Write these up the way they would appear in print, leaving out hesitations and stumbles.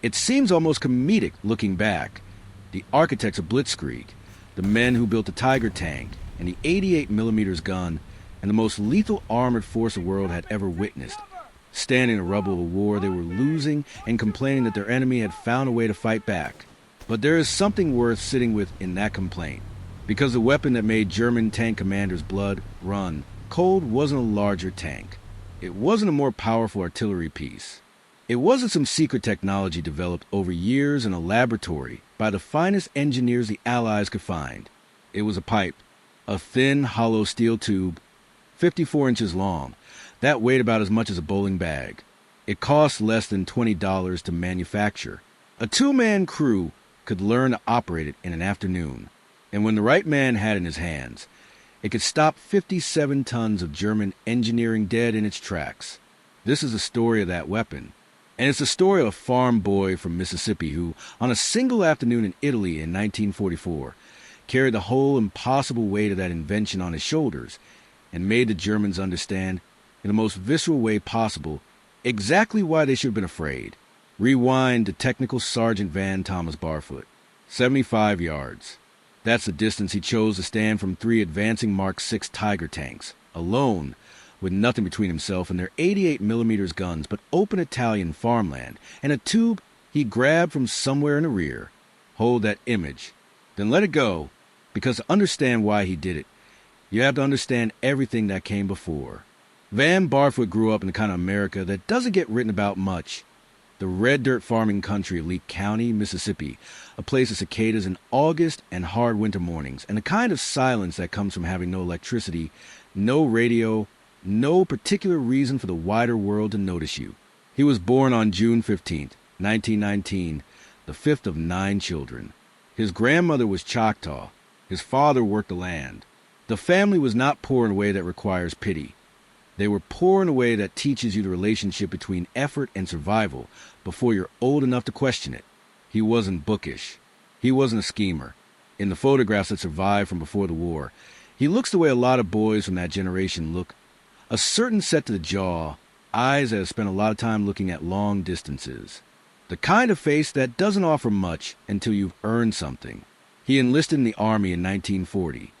It seems almost comedic looking back. The architects of Blitzkrieg, the men who built the Tiger tank and the 88mm gun, and the most lethal armored force the world had ever witnessed, standing in the rubble of a war they were losing and complaining that their enemy had found a way to fight back. But there is something worth sitting with in that complaint, because the weapon that made German tank commanders' blood run cold wasn't a larger tank. It wasn't a more powerful artillery piece. It wasn't some secret technology developed over years in a laboratory by the finest engineers the Allies could find. It was a pipe, a thin, hollow steel tube, 54 inches long, that weighed about as much as a bowling bag. It cost less than $20 to manufacture. A two-man crew could learn to operate it in an afternoon, and when the right man had it in his hands, it could stop 57 tons of German engineering dead in its tracks. This is the story of that weapon. And it's the story of a farm boy from Mississippi who, on a single afternoon in Italy in 1944, carried the whole impossible weight of that invention on his shoulders and made the Germans understand, in the most visceral way possible, exactly why they should have been afraid. Rewind to technical Sergeant Van Barfoot. 75 yards. That's the distance he chose to stand from 3 advancing Mark VI Tiger tanks, alone, with nothing between himself and their 88mm guns but open Italian farmland and a tube he grabbed from somewhere in the rear. Hold that image. Then let it go, because to understand why he did it, you have to understand everything that came before. Van Barfoot grew up in the kind of America that doesn't get written about much. The red dirt farming country of Lee County, Mississippi, a place of cicadas in August and hard winter mornings, and the kind of silence that comes from having no electricity, no radio, no particular reason for the wider world to notice you. He was born on June 15th, 1919, the 5th of 9 children. His grandmother was Choctaw. His father worked the land. The family was not poor in a way that requires pity. They were poor in a way that teaches you the relationship between effort and survival before you're old enough to question it. He wasn't bookish. He wasn't a schemer. In the photographs that survived from before the war, he looks the way a lot of boys from that generation look. A certain set to the jaw, eyes that have spent a lot of time looking at long distances. The kind of face that doesn't offer much until you've earned something. He enlisted in the Army in 1940,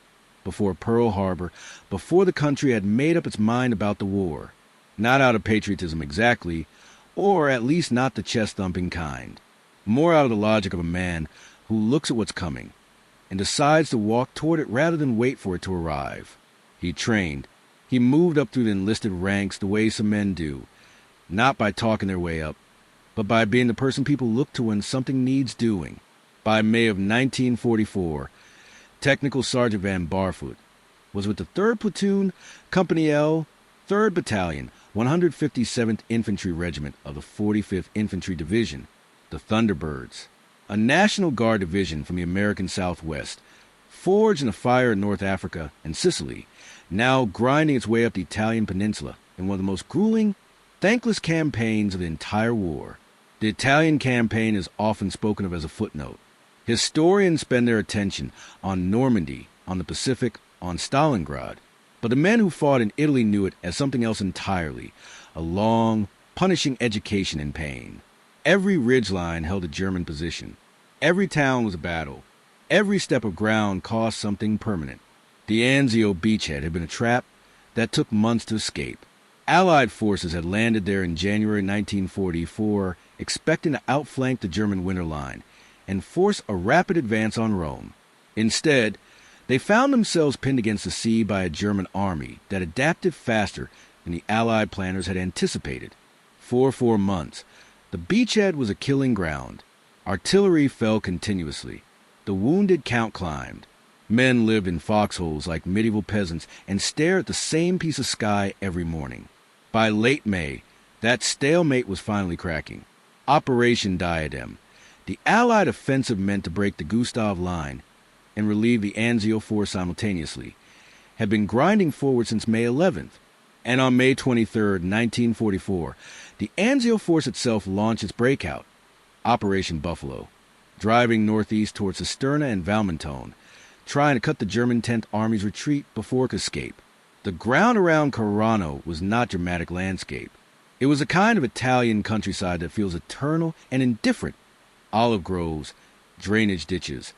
before Pearl Harbor, before the country had made up its mind about the war. Not out of patriotism exactly, or at least not the chest-thumping kind. More out of the logic of a man who looks at what's coming and decides to walk toward it rather than wait for it to arrive. He trained. He moved up through the enlisted ranks the way some men do, not by talking their way up, but by being the person people look to when something needs doing. By May of 1944, Technical Sergeant Van Barfoot was with the 3rd Platoon, Company L, 3rd Battalion, 157th Infantry Regiment of the 45th Infantry Division, the Thunderbirds, a National Guard division from the American Southwest, forged in the fire in North Africa and Sicily, now grinding its way up the Italian peninsula in one of the most grueling, thankless campaigns of the entire war. The Italian campaign is often spoken of as a footnote. Historians spend their attention on Normandy, on the Pacific, on Stalingrad, but the men who fought in Italy knew it as something else entirely, a long, punishing education in pain. Every ridgeline held a German position. Every town was a battle. Every step of ground cost something permanent. The Anzio beachhead had been a trap that took months to escape. Allied forces had landed there in January 1944, expecting to outflank the German winter line and force a rapid advance on Rome. Instead, they found themselves pinned against the sea by a German army that adapted faster than the Allied planners had anticipated. For 4 months, the beachhead was a killing ground. Artillery fell continuously. The wounded count climbed. Men lived in foxholes like medieval peasants and stared at the same piece of sky every morning. By late May, that stalemate was finally cracking. Operation Diadem, the Allied offensive meant to break the Gustav Line and relieve the Anzio force simultaneously, had been grinding forward since May 11th. And on May 23, 1944, the Anzio force itself launched its breakout, Operation Buffalo, driving northeast towards Cisterna and Valmontone, trying to cut the German 10th Army's retreat before it could escape. The ground around Carano was not dramatic landscape. It was a kind of Italian countryside that feels eternal and indifferent. Olive groves, drainage ditches,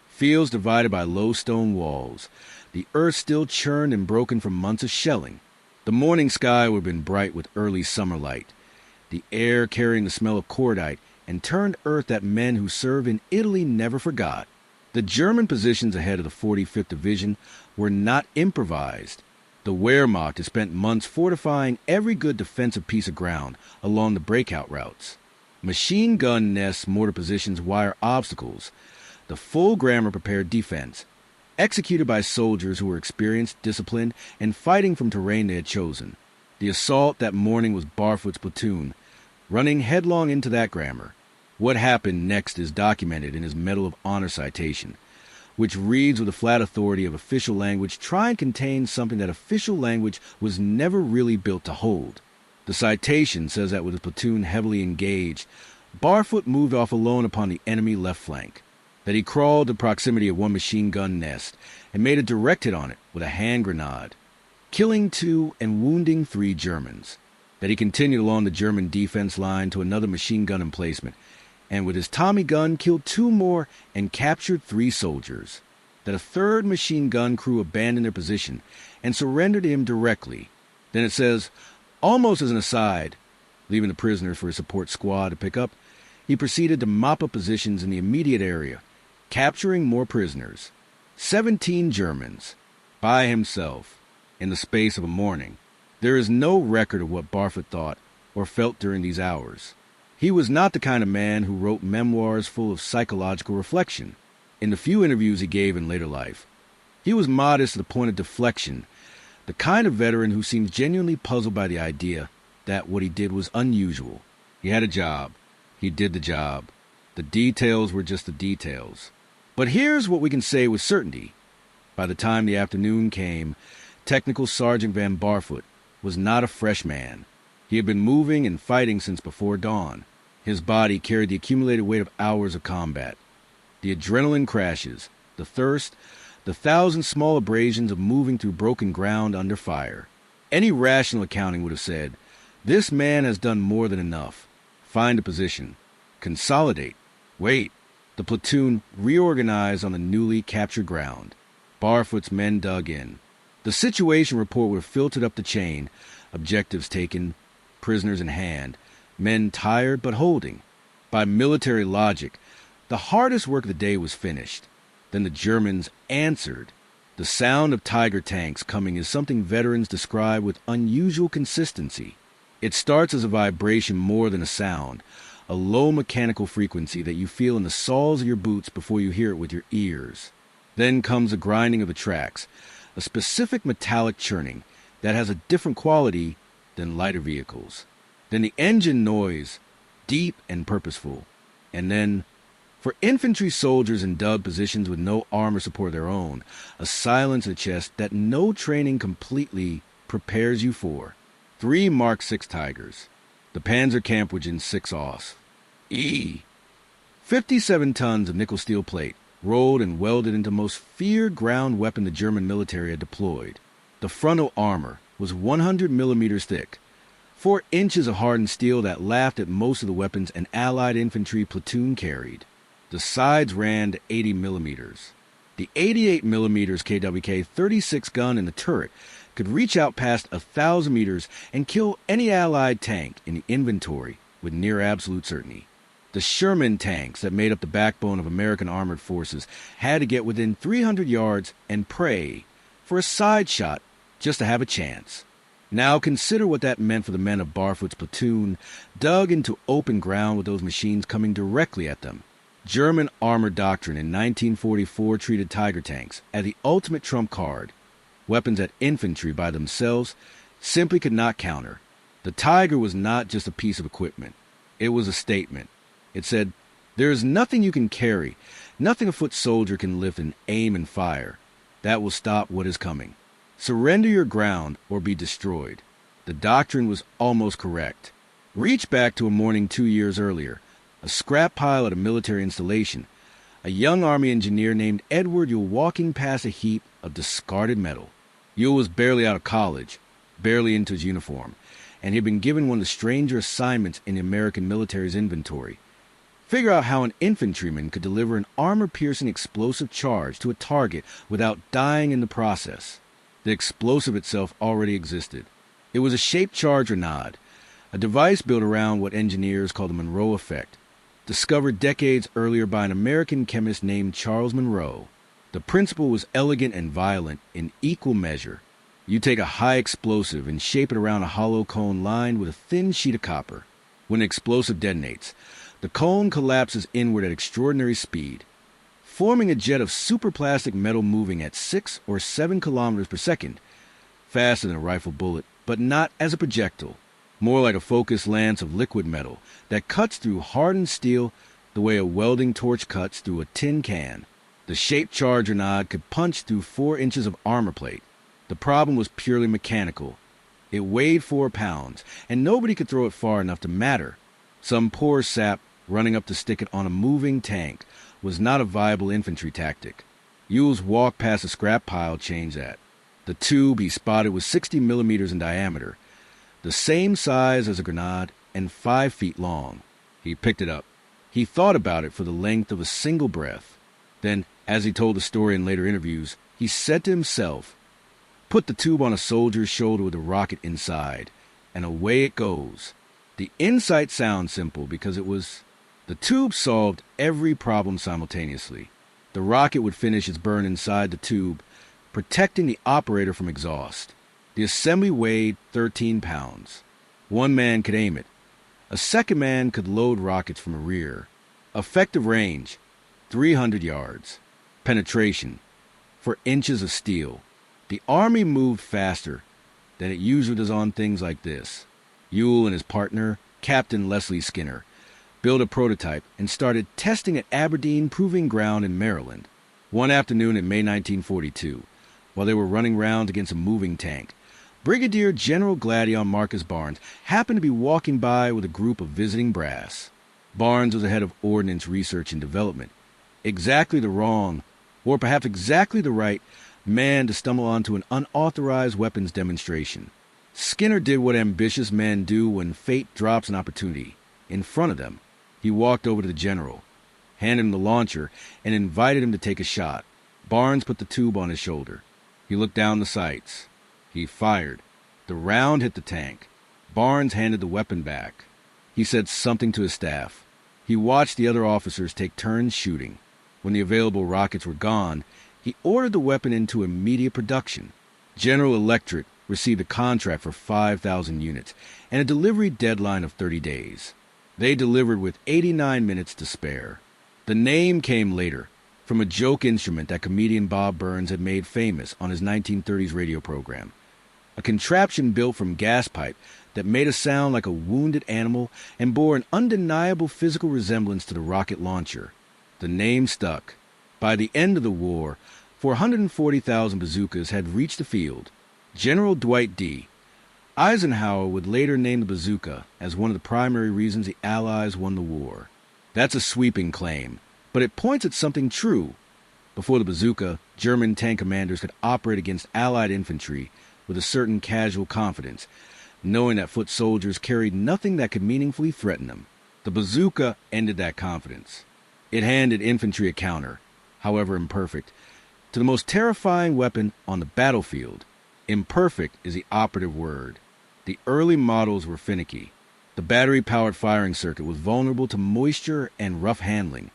fields divided by low stone walls, the earth still churned and broken from months of shelling. The morning sky would have been bright with early summer light, the air carrying the smell of cordite and turned earth that men who served in Italy never forgot. The German positions ahead of the 45th Division were not improvised. The Wehrmacht had spent months fortifying every good defensive piece of ground along the breakout routes. Machine gun nests, mortar positions, wire obstacles. The full grammar-prepared defense, executed by soldiers who were experienced, disciplined, and fighting from terrain they had chosen. The assault that morning was Barfoot's platoon, running headlong into that grammar. What happened next is documented in his Medal of Honor citation, which reads with the flat authority of official language try and contain something that official language was never really built to hold. The citation says that with his platoon heavily engaged, Barfoot moved off alone upon the enemy left flank, that he crawled to proximity of one machine gun nest and made a direct hit on it with a hand grenade, killing 2 and wounding 3 Germans, that he continued along the German defense line to another machine gun emplacement, and with his Tommy gun killed 2 more and captured 3 soldiers, that a 3rd machine gun crew abandoned their position and surrendered to him directly. Then it says, almost as an aside, leaving the prisoners for his support squad to pick up, he proceeded to mop up positions in the immediate area, capturing more prisoners, 17 Germans, by himself, in the space of a morning. There is no record of what Barfoot thought or felt during these hours. He was not the kind of man who wrote memoirs full of psychological reflection. In the few interviews he gave in later life, he was modest to the point of deflection, the kind of veteran who seems genuinely puzzled by the idea that what he did was unusual. He had a job. He did the job. The details were just the details. But here's what we can say with certainty. By the time the afternoon came, Technical Sergeant Van Barfoot was not a fresh man. He had been moving and fighting since before dawn. His body carried the accumulated weight of hours of combat. The adrenaline crashes, the thirst, the 1,000 small abrasions of moving through broken ground under fire. Any rational accounting would have said, this man has done more than enough. Find a position. Consolidate. Wait. The platoon reorganized on the newly captured ground. Barfoot's men dug in. The situation report would have filtered up the chain, objectives taken, prisoners in hand, men tired but holding. By military logic, the hardest work of the day was finished. Then the Germans answered. The sound of Tiger tanks coming is something veterans describe with unusual consistency. It starts as a vibration more than a sound, a low mechanical frequency that you feel in the soles of your boots before you hear it with your ears. Then comes the grinding of the tracks, a specific metallic churning that has a different quality than lighter vehicles. Then the engine noise, deep and purposeful. And then, for infantry soldiers in dug positions with no armor support of their own, a silence in the chest that no training completely prepares you for. 3 Mark 6 Tigers. The Panzer Kampfwagen 6 Aus. 57 tons of nickel steel plate, rolled and welded into most feared ground weapon the German military had deployed. The frontal armor was 100 millimeters thick, 4 inches of hardened steel that laughed at most of the weapons an Allied infantry platoon carried. The sides ran to 80 millimeters. The 88 millimeters KWK 36 gun in the turret could reach out past 1,000 meters and kill any Allied tank in the inventory with near absolute certainty. The Sherman tanks that made up the backbone of American armored forces had to get within 300 yards and pray for a side shot just to have a chance. Now consider what that meant for the men of Barfoot's platoon, dug into open ground with those machines coming directly at them. German armor doctrine in 1944 treated Tiger tanks as the ultimate trump card. Weapons that infantry by themselves simply could not counter. The Tiger was not just a piece of equipment. It was a statement. It said, there is nothing you can carry, nothing a foot soldier can lift and aim and fire. That will stop what is coming. Surrender your ground or be destroyed. The doctrine was almost correct. Reach back to a morning 2 years earlier. A scrap pile at a military installation. A young Army engineer named Edward Yule walking past a heap of discarded metal. Yule was barely out of college, barely into his uniform, and he had been given one of the stranger assignments in the American military's inventory. Figure out how an infantryman could deliver an armor-piercing explosive charge to a target without dying in the process. The explosive itself already existed. It was a shaped charge grenade, a device built around what engineers call the Monroe effect, discovered decades earlier by an American chemist named Charles Monroe. The principle was elegant and violent in equal measure. You take a high explosive and shape it around a hollow cone lined with a thin sheet of copper. When the explosive detonates, the cone collapses inward at extraordinary speed, forming a jet of superplastic metal moving at 6 or 7 kilometers per second, faster than a rifle bullet, but not as a projectile, more like a focused lance of liquid metal that cuts through hardened steel the way a welding torch cuts through a tin can. The shaped charge grenade could punch through 4 inches of armor plate. The problem was purely mechanical. It weighed 4 pounds, and nobody could throw it far enough to matter. Some poor sap running up to stick it on a moving tank was not a viable infantry tactic. Ewell's walk past a scrap pile changed that. The tube he spotted was 60 millimeters in diameter, the same size as a grenade and 5 feet long. He picked it up. He thought about it for the length of a single breath. Then, as he told the story in later interviews, he said to himself, "Put the tube on a soldier's shoulder with a rocket inside, and away it goes." The insight sounds simple because it was. The tube solved every problem simultaneously. The rocket would finish its burn inside the tube, protecting the operator from exhaust. The assembly weighed 13 pounds. One man could aim it. A second man could load rockets from the rear. Effective range, 300 yards. Penetration, for inches of steel. The Army moved faster than it usually does on things like this. Ewell and his partner, Captain Leslie Skinner, built a prototype and started testing at Aberdeen Proving Ground in Maryland. One afternoon in May 1942, while they were running rounds against a moving tank, Brigadier General Gladion Marcus Barnes happened to be walking by with a group of visiting brass. Barnes was the head of Ordnance Research and Development, exactly the wrong, or perhaps exactly the right, man to stumble onto an unauthorized weapons demonstration. Skinner did what ambitious men do when fate drops an opportunity in front of them. He walked over to the general, handed him the launcher, and invited him to take a shot. Barnes put the tube on his shoulder. He looked down the sights. He fired. The round hit the tank. Barnes handed the weapon back. He said something to his staff. He watched the other officers take turns shooting. When the available rockets were gone, he ordered the weapon into immediate production. General Electric received a contract for 5,000 units and a delivery deadline of 30 days. They delivered with 89 minutes to spare. The name came later, from a joke instrument that comedian Bob Burns had made famous on his 1930s radio program. A contraption built from gas pipe that made a sound like a wounded animal and bore an undeniable physical resemblance to the rocket launcher. The name stuck. By the end of the war, 440,000 bazookas had reached the field. General Dwight D. Eisenhower would later name the bazooka as one of the primary reasons the Allies won the war. That's a sweeping claim, but it points at something true. Before the bazooka, German tank commanders could operate against Allied infantry with a certain casual confidence, knowing that foot soldiers carried nothing that could meaningfully threaten them. The bazooka ended that confidence. It handed infantry a counter, however imperfect, to the most terrifying weapon on the battlefield. Imperfect is the operative word. The early models were finicky. The battery-powered firing circuit was vulnerable to moisture and rough handling,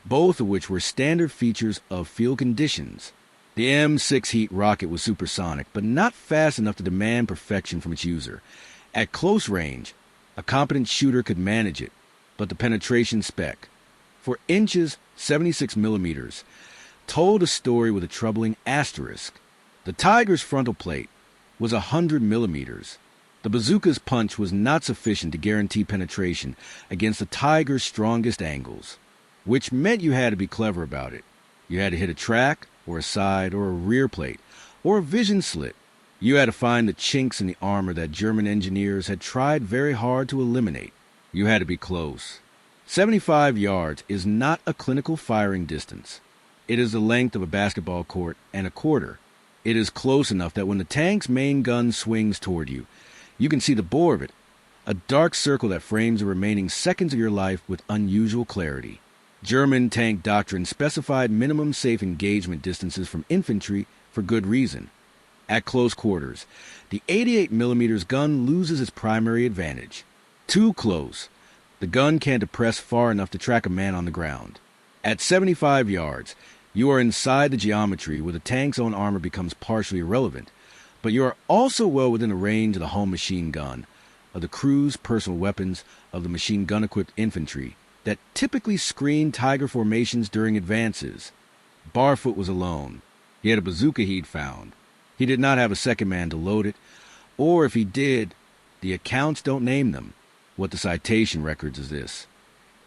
both of which were standard features of field conditions. The M6 Heat rocket was supersonic, but not fast enough to demand perfection from its user. At close range, a competent shooter could manage it, but the penetration spec, for inches 76 millimeters, told a story with a troubling asterisk. The Tiger's frontal plate was 100 millimeters. The bazooka's punch was not sufficient to guarantee penetration against the Tiger's strongest angles, which meant you had to be clever about it. You had to hit a track, or a side, or a rear plate, or a vision slit. You had to find the chinks in the armor that German engineers had tried very hard to eliminate. You had to be close. 75 yards is not a clinical firing distance. It is the length of a basketball court and a quarter. It is close enough that when the tank's main gun swings toward you, You can see the bore of it, a dark circle that frames the remaining seconds of your life with unusual clarity. German tank doctrine specified minimum safe engagement distances from infantry for good reason. At close quarters, the 88mm gun loses its primary advantage. Too close, the gun can't depress far enough to track a man on the ground. At 75 yards, you are inside the geometry where the tank's own armor becomes partially irrelevant, but you are also well within the range of the home machine gun, of the crew's personal weapons, of the machine gun-equipped infantry that typically screen Tiger formations during advances. Barfoot was alone. He had a bazooka he'd found. He did not have a second man to load it, or if he did, the accounts don't name them. What the citation records is this.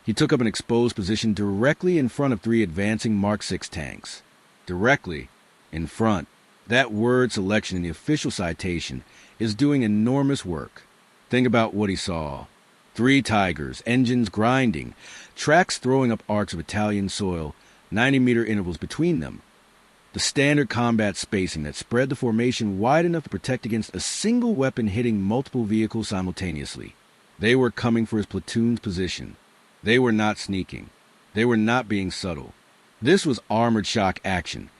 He took up an exposed position directly in front of 3 advancing Mark VI tanks. Directly in front. That word selection in the official citation is doing enormous work. Think about what he saw. 3 Tigers, engines grinding, tracks throwing up arcs of Italian soil, 90-meter intervals between them. The standard combat spacing that spread the formation wide enough to protect against a single weapon hitting multiple vehicles simultaneously. They were coming for his platoon's position. They were not sneaking. They were not being subtle. This was armored shock action,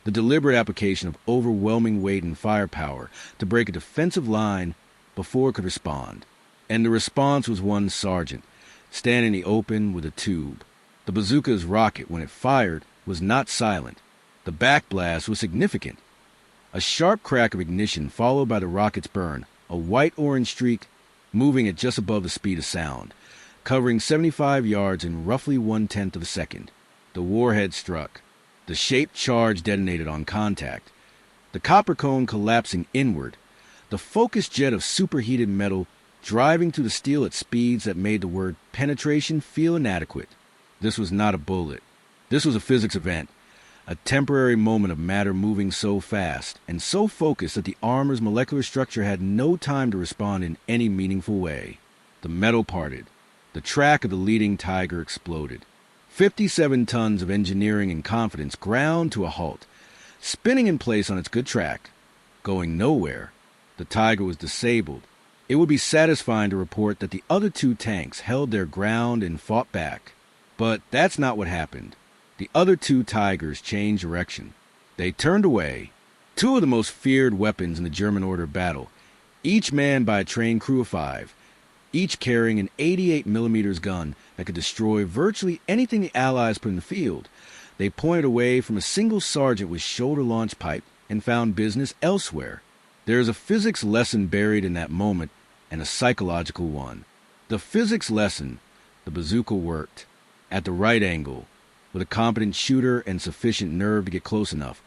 the deliberate application of overwhelming weight and firepower to break a defensive line before it could respond. And the response was one sergeant, standing in the open with a tube. The bazooka's rocket, when it fired, was not silent. The backblast was significant. A sharp crack of ignition followed by the rocket's burn, a white-orange streak moving at just above the speed of sound, covering 75 yards in roughly 1/10 of a second. The warhead struck. The shaped charge detonated on contact, the copper cone collapsing inward, the focused jet of superheated metal driving through the steel at speeds that made the word penetration feel inadequate. This was not a bullet. This was a physics event, a temporary moment of matter moving so fast and so focused that the armor's molecular structure had no time to respond in any meaningful way. The metal parted. The track of the leading Tiger exploded. 57 tons of engineering and confidence ground to a halt, spinning in place on its good track, going nowhere. The Tiger was disabled. It would be satisfying to report that the other 2 tanks held their ground and fought back. But that's not what happened. The other 2 Tigers changed direction. They turned away. 2 of the most feared weapons in the German order of battle, each manned by a trained crew of 5, each carrying an 88mm gun that could destroy virtually anything the Allies put in the field. They pointed away from a single sergeant with shoulder-launched pipe and found business elsewhere. There is a physics lesson buried in that moment, and a psychological one. The physics lesson: the bazooka worked. At the right angle, with a competent shooter and sufficient nerve to get close enough,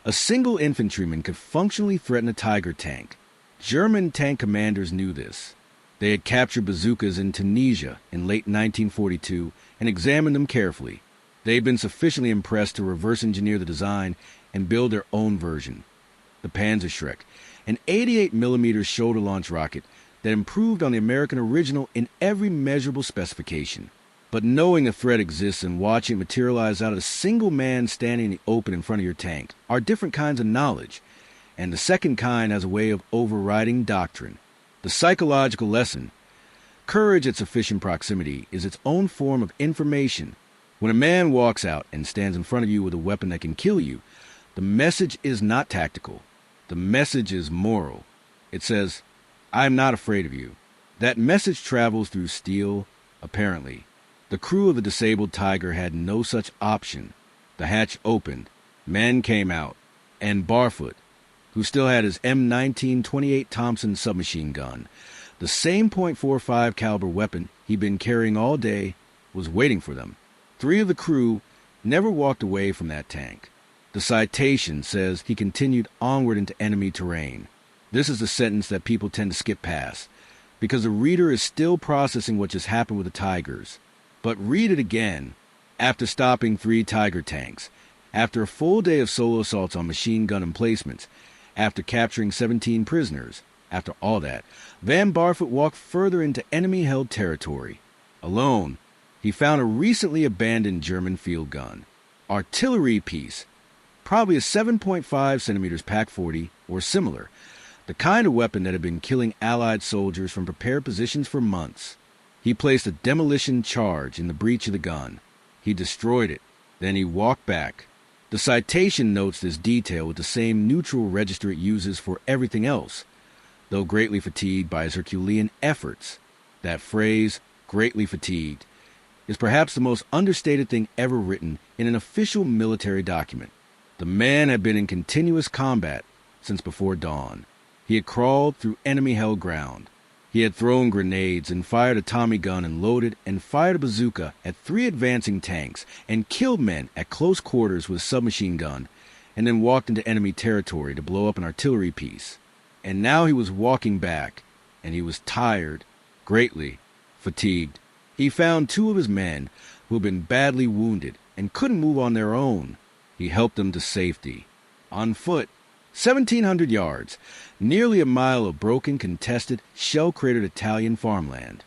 a single infantryman could functionally threaten a Tiger tank. German tank commanders knew this. They had captured bazookas in Tunisia in late 1942 and examined them carefully. They had been sufficiently impressed to reverse engineer the design and build their own version. The Panzerschreck, an 88mm shoulder-launch rocket that improved on the American original in every measurable specification. But knowing the threat exists and watching it materialize out of a single man standing in the open in front of your tank are different kinds of knowledge, and the second kind has a way of overriding doctrine. The psychological lesson: courage at sufficient proximity is its own form of information. When a man walks out and stands in front of you with a weapon that can kill you, the message is not tactical. The message is moral. It says, "I am not afraid of you." That message travels through steel, apparently. The crew of the disabled Tiger had no such option. The hatch opened. Men came out. And Barfoot, who still had his M19 .28 Thompson submachine gun, the same .45 caliber weapon he'd been carrying all day, was waiting for them. 3 of the crew never walked away from that tank. The citation says he continued onward into enemy terrain. This is the sentence that people tend to skip past, because the reader is still processing what just happened with the Tigers. But read it again. After stopping 3 Tiger tanks, after a full day of solo assaults on machine gun emplacements, after capturing 17 prisoners, after all that, Van Barfoot walked further into enemy-held territory. Alone, he found a recently abandoned German field gun. Artillery piece, probably a 7.5 centimeters Pak 40 or similar, the kind of weapon that had been killing Allied soldiers from prepared positions for months. He placed a demolition charge in the breech of the gun. He destroyed it. Then he walked back. The citation notes this detail with the same neutral register it uses for everything else, though greatly fatigued by his Herculean efforts. That phrase, greatly fatigued, is perhaps the most understated thing ever written in an official military document. The man had been in continuous combat since before dawn. He had crawled through enemy-held ground. He had thrown grenades and fired a Tommy gun and loaded and fired a bazooka at 3 advancing tanks and killed men at close quarters with a submachine gun, and then walked into enemy territory to blow up an artillery piece. And now he was walking back, and he was tired, greatly fatigued. He found 2 of his men who had been badly wounded and couldn't move on their own. He helped them to safety. On foot, 1,700 yards, nearly a mile of broken, contested, shell-cratered Italian farmland,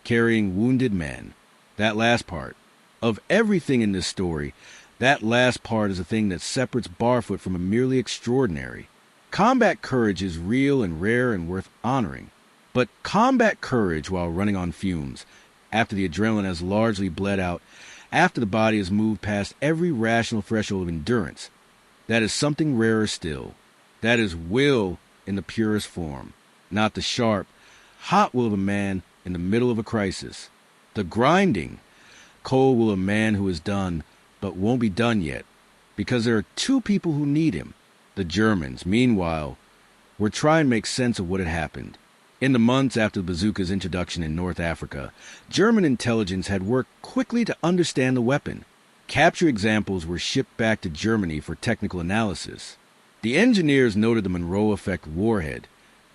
carrying wounded men. That last part. Of everything in this story, that last part is the thing that separates Barfoot from a merely extraordinary. Combat courage is real and rare and worth honoring. But combat courage while running on fumes, after the adrenaline has largely bled out, after the body has moved past every rational threshold of endurance, that is something rarer still. That is will in the purest form, not the sharp, hot will of a man in the middle of a crisis. The grinding, cold will of a man who is done, but won't be done yet, because there are 2 people who need him. The Germans, meanwhile, were trying to make sense of what had happened. In the months after the bazooka's introduction in North Africa, German intelligence had worked quickly to understand the weapon. Capture examples were shipped back to Germany for technical analysis. The engineers noted the Monroe effect warhead,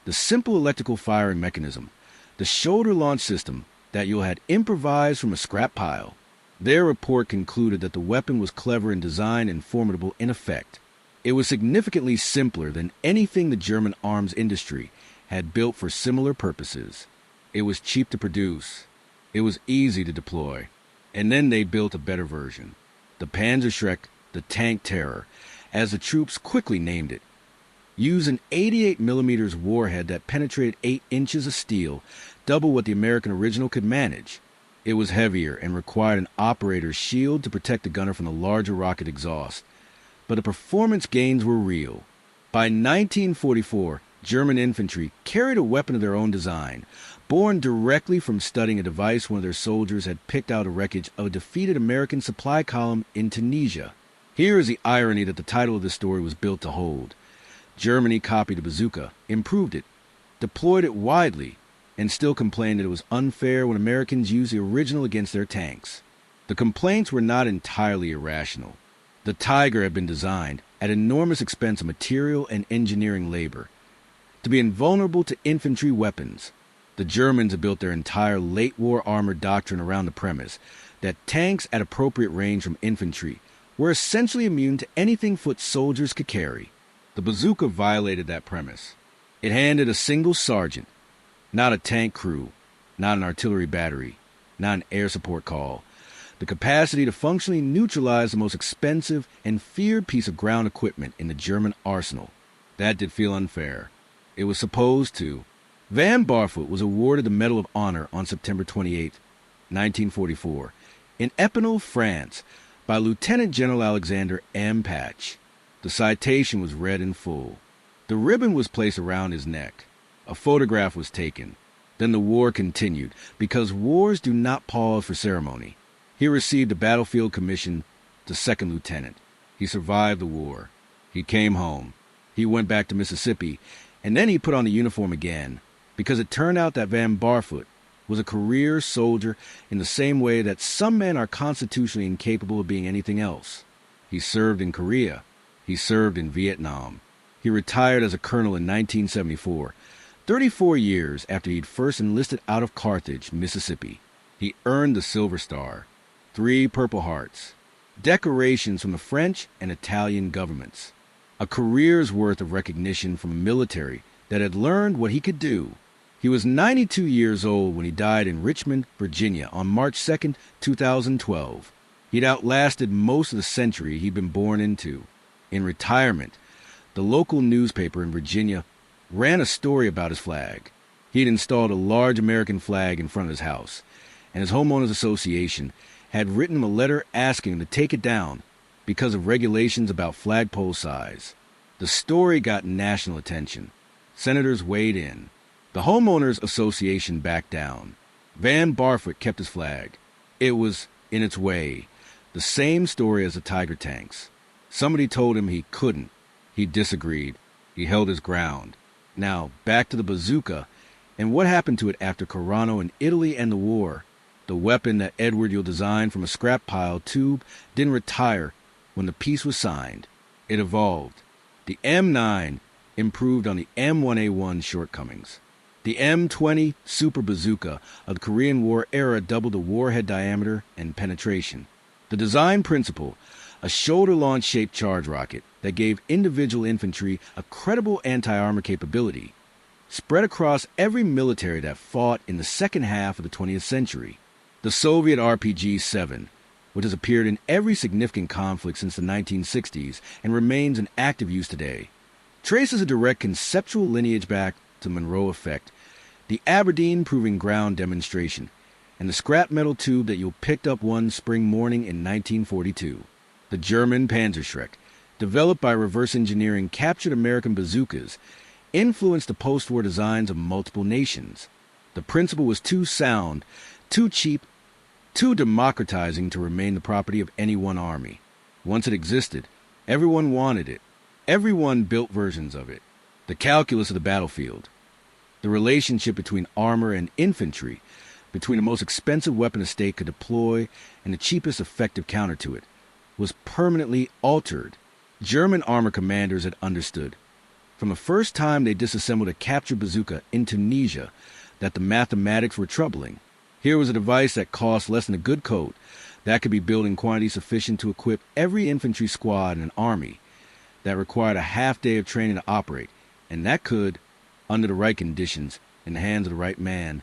the simple electrical firing mechanism, the shoulder launch system that you had improvised from a scrap pile. Their report concluded that the weapon was clever in design and formidable in effect. It was significantly simpler than anything the German arms industry had built for similar purposes. It was cheap to produce. It was easy to deploy. And then they built a better version. The Panzerschreck, the Tank Terror, as the troops quickly named it, used an 88mm warhead that penetrated 8 inches of steel, double what the American original could manage. It was heavier and required an operator's shield to protect the gunner from the larger rocket exhaust. But the performance gains were real. By 1944, German infantry carried a weapon of their own design, born directly from studying a device one of their soldiers had picked out of wreckage of a defeated American supply column in Tunisia. Here is the irony that the title of this story was built to hold. Germany copied the bazooka, improved it, deployed it widely, and still complained that it was unfair when Americans used the original against their tanks. The complaints were not entirely irrational. The Tiger had been designed, at enormous expense of material and engineering labor, to be invulnerable to infantry weapons. The Germans had built their entire late-war armored doctrine around the premise that tanks at appropriate range from infantry were essentially immune to anything foot soldiers could carry. The bazooka violated that premise. It handed a single sergeant, not a tank crew, not an artillery battery, not an air support call, the capacity to functionally neutralize the most expensive and feared piece of ground equipment in the German arsenal. That did feel unfair. It was supposed to. Van Barfoot was awarded the Medal of Honor on September 28, 1944, in Epinal, France, by Lieutenant General Alexander M. Patch. The citation was read in full. The ribbon was placed around his neck. A photograph was taken. Then the war continued, because wars do not pause for ceremony. He received a battlefield commission to 2nd lieutenant. He survived the war. He came home. He went back to Mississippi, and then he put on the uniform again, because it turned out that Van Barfoot was a career soldier in the same way that some men are constitutionally incapable of being anything else. He served in Korea. He served in Vietnam. He retired as a colonel in 1974, 34 years after he'd first enlisted out of Carthage, Mississippi. He earned the Silver Star, 3 Purple Hearts, decorations from the French and Italian governments, a career's worth of recognition from a military that had learned what he could do. He was 92 years old when he died in Richmond, Virginia on March 2nd, 2012. He'd outlasted most of the century he'd been born into. In retirement, the local newspaper in Virginia ran a story about his flag. He'd installed a large American flag in front of his house, and his homeowners association had written him a letter asking him to take it down because of regulations about flagpole size. The story got national attention. Senators weighed in. The homeowners association backed down. Van Barfoot kept his flag. It was, in its way, the same story as the Tiger tanks. Somebody told him he couldn't. He disagreed. He held his ground. Now, back to the bazooka, and what happened to it after Carano in Italy and the war. The weapon that Edward You'll designed from a scrap pile tube didn't retire when the peace was signed. It evolved. The M9 improved on the M1A1 shortcomings. The M20 Super Bazooka of the Korean War era doubled the warhead diameter and penetration. The design principle, a shoulder-launch shaped charge rocket that gave individual infantry a credible anti-armor capability, spread across every military that fought in the second half of the 20th century. The Soviet RPG-7, which has appeared in every significant conflict since the 1960s and remains in active use today, traces a direct conceptual lineage back to Monroe Effect, the Aberdeen Proving Ground demonstration, and the scrap metal tube that you picked up one spring morning in 1942. The German Panzerschreck, developed by reverse engineering captured American bazookas, influenced the post-war designs of multiple nations. The principle was too sound, too cheap, too democratizing to remain the property of any one army. Once it existed, everyone wanted it. Everyone built versions of it. The calculus of the battlefield, the relationship between armor and infantry, between the most expensive weapon a state could deploy and the cheapest effective counter to it, was permanently altered. German armor commanders had understood, from the first time they disassembled a captured bazooka in Tunisia, that the mathematics were troubling. Here was a device that cost less than a good coat, that could be built in quantity sufficient to equip every infantry squad in an army, that required a half day of training to operate, and that could, under the right conditions, in the hands of the right man,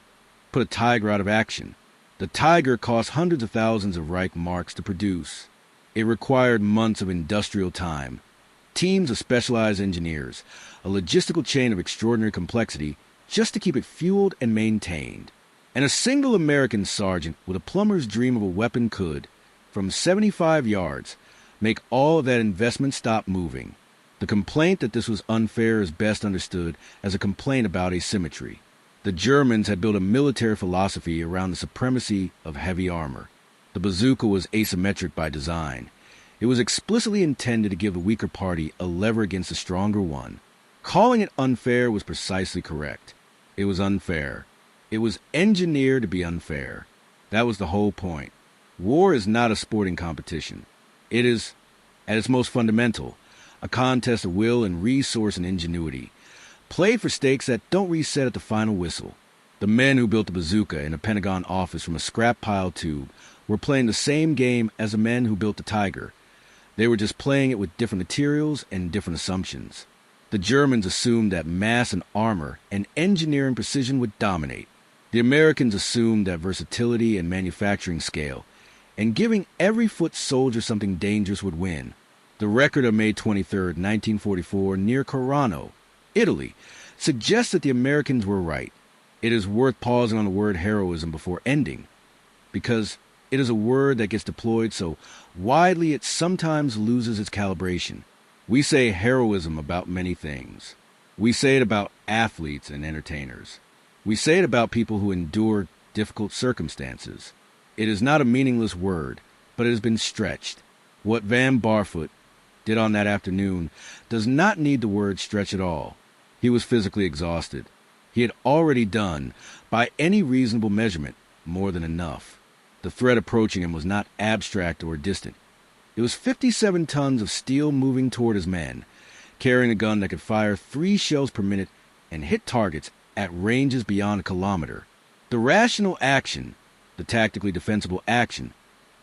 put a Tiger out of action. The Tiger cost hundreds of thousands of Reich marks to produce. It required months of industrial time, teams of specialized engineers, a logistical chain of extraordinary complexity just to keep it fueled and maintained. And a single American sergeant with a plumber's dream of a weapon could, from 75 yards, make all of that investment stop moving. The complaint that this was unfair is best understood as a complaint about asymmetry. The Germans had built a military philosophy around the supremacy of heavy armor. The bazooka was asymmetric by design. It was explicitly intended to give the weaker party a lever against the stronger one. Calling it unfair was precisely correct. It was unfair. It was engineered to be unfair. That was the whole point. War is not a sporting competition. It is, at its most fundamental, a contest of will and resource and ingenuity. Play for stakes that don't reset at the final whistle. The men who built the bazooka in a Pentagon office from a scrap pile tube were playing the same game as the men who built the Tiger. They were just playing it with different materials and different assumptions. The Germans assumed that mass and armor and engineering precision would dominate. The Americans assumed that versatility and manufacturing scale, and giving every foot soldier something dangerous would win. The record of May 23, 1944, near Carano, Italy, suggests that the Americans were right. It is worth pausing on the word heroism before ending, because it is a word that gets deployed so widely it sometimes loses its calibration. We say heroism about many things. We say it about athletes and entertainers. We say it about people who endure difficult circumstances. It is not a meaningless word, but it has been stretched. What Van Barfoot did on that afternoon does not need the word stretch at all. He was physically exhausted. He had already done, by any reasonable measurement, more than enough. The threat approaching him was not abstract or distant. It was 57 tons of steel moving toward his men, carrying a gun that could fire 3 shells per minute and hit targets at ranges beyond a kilometer. The rational action, the tactically defensible action,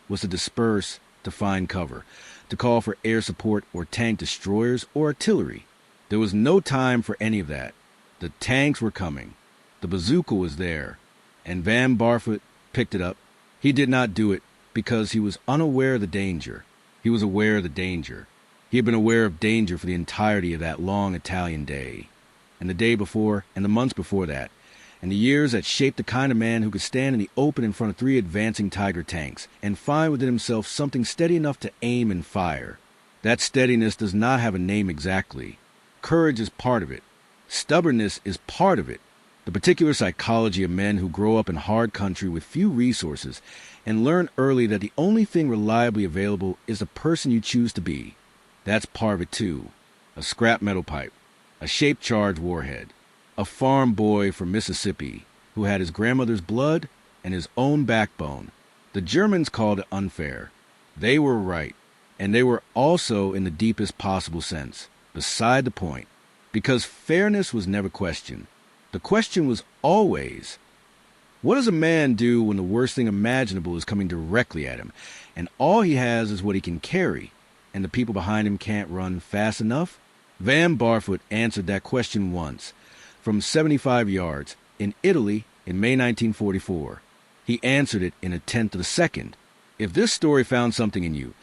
was to disperse, to find cover, to call for air support or tank destroyers or artillery. There was no time for any of that. The tanks were coming. The bazooka was there. And Van Barfoot picked it up. He did not do it because he was unaware of the danger. He was aware of the danger. He had been aware of danger for the entirety of that long Italian day. and the day before, and the months before that, and the years that shaped the kind of man who could stand in the open in front of 3 advancing Tiger tanks and find within himself something steady enough to aim and fire. That steadiness does not have a name exactly. Courage is part of it. Stubbornness is part of it. The particular psychology of men who grow up in hard country with few resources and learn early that the only thing reliably available is the person you choose to be. That's part of it too. A scrap metal pipe, a shaped charge warhead, a farm boy from Mississippi who had his grandmother's blood and his own backbone. The Germans called it unfair. They were right, and they were also in the deepest possible sense, beside the point, because fairness was never questioned. The question was always, what does a man do when the worst thing imaginable is coming directly at him, and all he has is what he can carry, and the people behind him can't run fast enough? Van Barfoot answered that question once, from 75 yards, in Italy in May 1944. He answered it in a tenth of a second. If this story found something in you,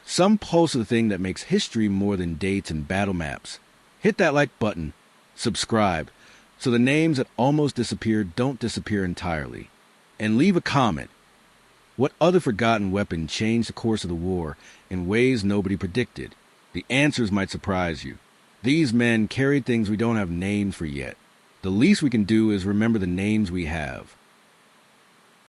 some pulse of the thing that makes history more than dates and battle maps, hit that like button, subscribe, so the names that almost disappeared don't disappear entirely. And leave a comment. What other forgotten weapon changed the course of the war in ways nobody predicted? The answers might surprise you. These men carried things we don't have names for yet. The least we can do is remember the names we have.